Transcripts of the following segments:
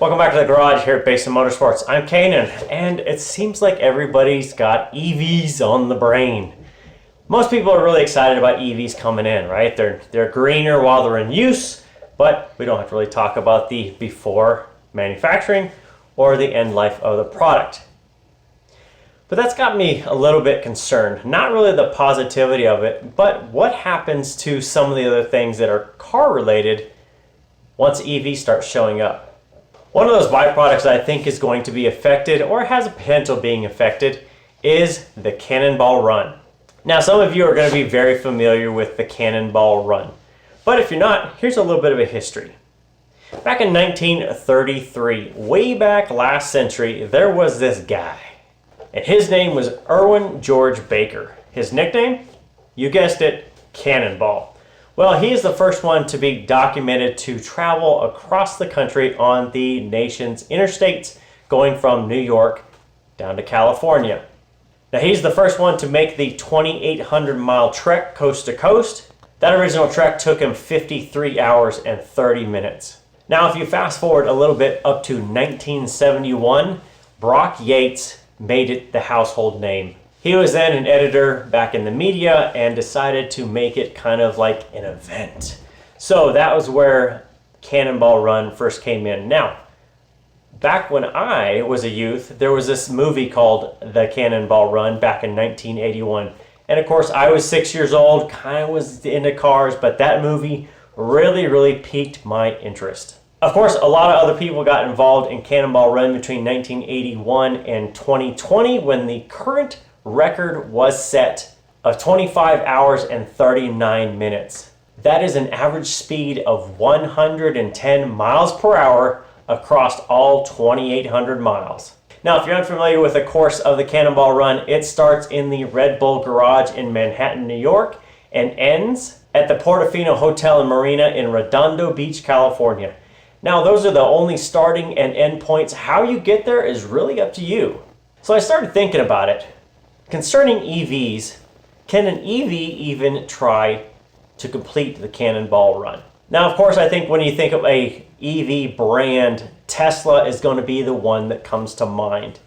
Welcome back to the garage here at Basin Motorsports. I'm Canaan, and it seems like everybody's got EVs on the brain. Most people are really excited about EVs coming in, right? They're greener while they're in use, but we don't have to really talk about the before manufacturing or the end life of the product. But that's got me a little bit concerned. Not really the positivity of it, but what happens to some of the other things that are car related once EVs start showing up. One of those byproducts that I think is going to be affected or has a potential being affected is the Cannonball Run. Now, some of you are going to be very familiar with the Cannonball Run, but if you're not, here's a little bit of a history. Back in 1933, way back last century, there was this guy, and his name was Erwin George Baker. His nickname? You guessed it, Cannonball. Well, he is the first one to be documented to travel across the country on the nation's interstates, going from New York down to California. Now, he's the first one to make the 2,800 mile trek coast to coast. That original trek took him 53 hours and 30 minutes. Now, if you fast forward a little bit up to 1971, Brock Yates made it the household name. He was then an editor back in the media and decided to make it kind of like an event. So that was where Cannonball Run first came in. Now, back when I was a youth, there was this movie called The Cannonball Run back in 1981. And of course, I was 6 years old, kind of was into cars, but that movie really piqued my interest. Of course, a lot of other people got involved in Cannonball Run between 1981 and 2020 when the current record was set of 25 hours and 39 minutes. That is an average speed of 110 miles per hour across all 2,800 miles. Now, if you're unfamiliar with the course of the Cannonball Run, it starts in the Red Bull Garage in Manhattan, New York, and ends at the Portofino Hotel and Marina in Redondo Beach, California. Now, those are the only starting and end points. How you get there is really up to you. So I started thinking about it. Concerning EVs, can an EV even try to complete the Cannonball Run? Now, of course, I think when you think of a EV brand, Tesla is going to be the one that comes to mind.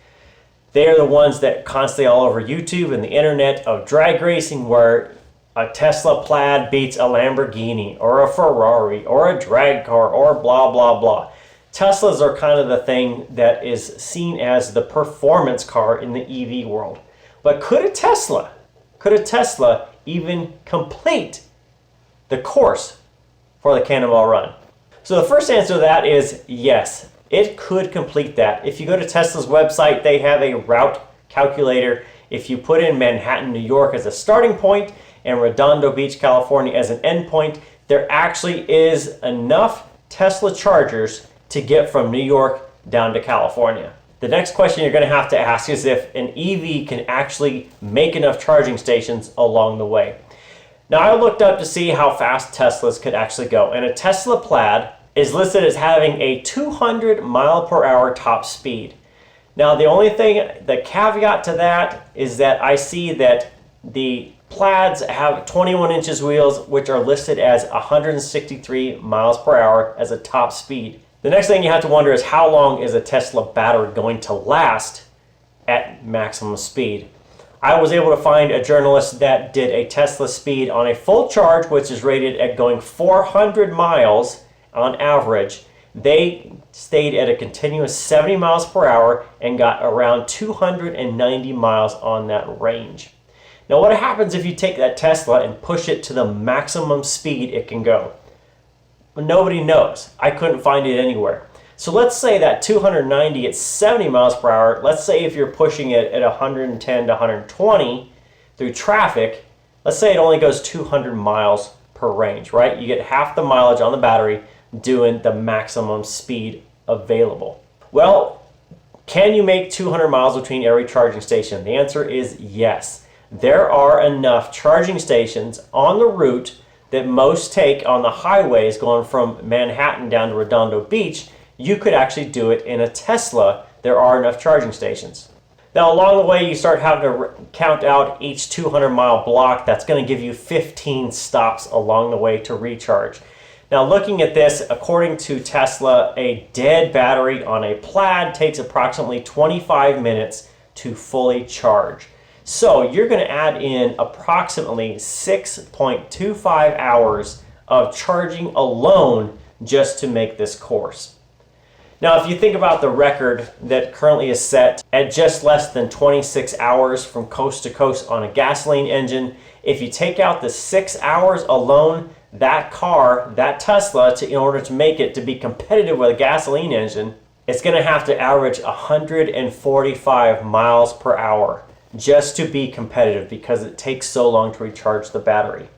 They are the ones that constantly all over YouTube and the internet of drag racing where a Tesla Plaid beats a Lamborghini or a Ferrari or a drag car or blah, blah, blah. Teslas are kind of the thing that is seen as the performance car in the EV world. But could a Tesla even complete the course for the Cannonball Run? So the first answer to that is yes, it could complete that. If you go to Tesla's website, they have a route calculator. If you put in Manhattan, New York as a starting point and Redondo Beach, California as an end point, there actually is enough Tesla chargers to get from New York down to California. The next question you're going to have to ask is if an EV can actually make enough charging stations along the way. Now, I looked up to see how fast Teslas could actually go, and a Tesla Plaid is listed as having a 200 mile per hour top speed. Now, the only thing, the caveat to that is that I see that the Plaids have 21 inches wheels, which are listed as 163 miles per hour as a top speed. The next thing you have to wonder is how long is a Tesla battery going to last at maximum speed? I was able to find a journalist that did a Tesla speed on a full charge, which is rated at going 400 miles on average. They stayed at a continuous 70 miles per hour and got around 290 miles on that range. Now, what happens if you take that Tesla and push it to the maximum speed it can go? Nobody knows. I couldn't find it anywhere. So let's say that 290 at 70 miles per hour, let's say if you're pushing it at 110 to 120 through traffic, let's say it only goes 200 miles per range, right? You get half the mileage on the battery doing the maximum speed available. Well, can you make 200 miles between every charging station? The answer is yes. There are enough charging stations on the route that most take on the highways going from Manhattan down to Redondo Beach. You could actually do it in a Tesla. There are enough charging stations. Now, along the way, you start having to count out each 200 mile block. That's going to give you 15 stops along the way to recharge. Now looking at this, according to Tesla, a dead battery on a Plaid takes approximately 25 minutes to fully charge. So you're going to add in approximately 6.25 hours of charging alone just to make this course. Now if you think about the record that currently is set at just less than 26 hours from coast to coast on a gasoline engine, if you take out the 6 hours alone, that car, that Tesla, in order to make it to be competitive with a gasoline engine, it's going to have to average 145 miles per hour just to be competitive because it takes so long to recharge the battery.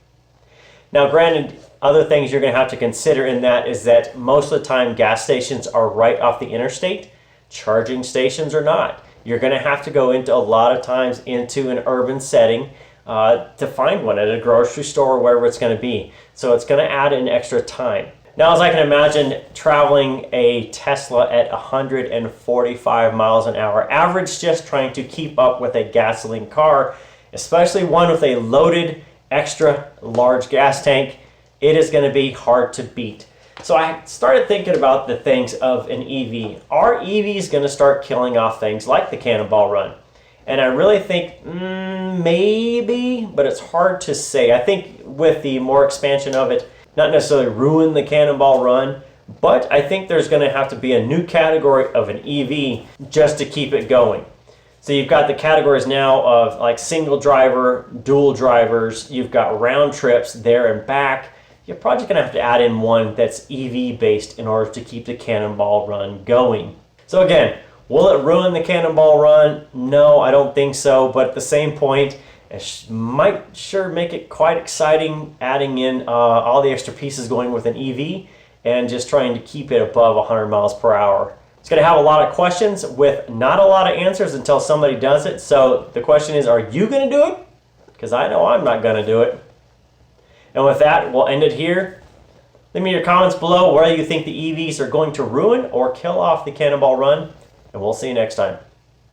Now granted, other things you're going to have to consider in that is that most of the time gas stations are right off the interstate. Charging stations are not. You're going to have to go into a lot of times into an urban setting to find one at a grocery store or wherever it's going to be. So it's going to add in extra time. Now, as I can imagine, traveling a Tesla at 145 miles an hour average, just trying to keep up with a gasoline car, especially one with a loaded extra large gas tank, it is going to be hard to beat. So I started thinking about the things of an EV. Are EVs going to start killing off things like the Cannonball Run? And I really think maybe, but it's hard to say. I think with the more expansion of it, not necessarily ruin the Cannonball Run, but I think there's going to have to be a new category of an EV just to keep it going. So you've got the categories now of like single driver, dual drivers, you've got round trips there and back. You're probably going to have to add in one that's EV based in order to keep the Cannonball Run going. So again, will it ruin the Cannonball Run? No, I don't think so. But at the same point, it might sure make it quite exciting adding in all the extra pieces going with an EV and just trying to keep it above 100 miles per hour. It's going to have a lot of questions with not a lot of answers until somebody does it. So the question is, are you going to do it? Because I know I'm not going to do it. And with that, we'll end it here. Leave me your comments below whether you think the EVs are going to ruin or kill off the Cannonball Run. And we'll see you next time.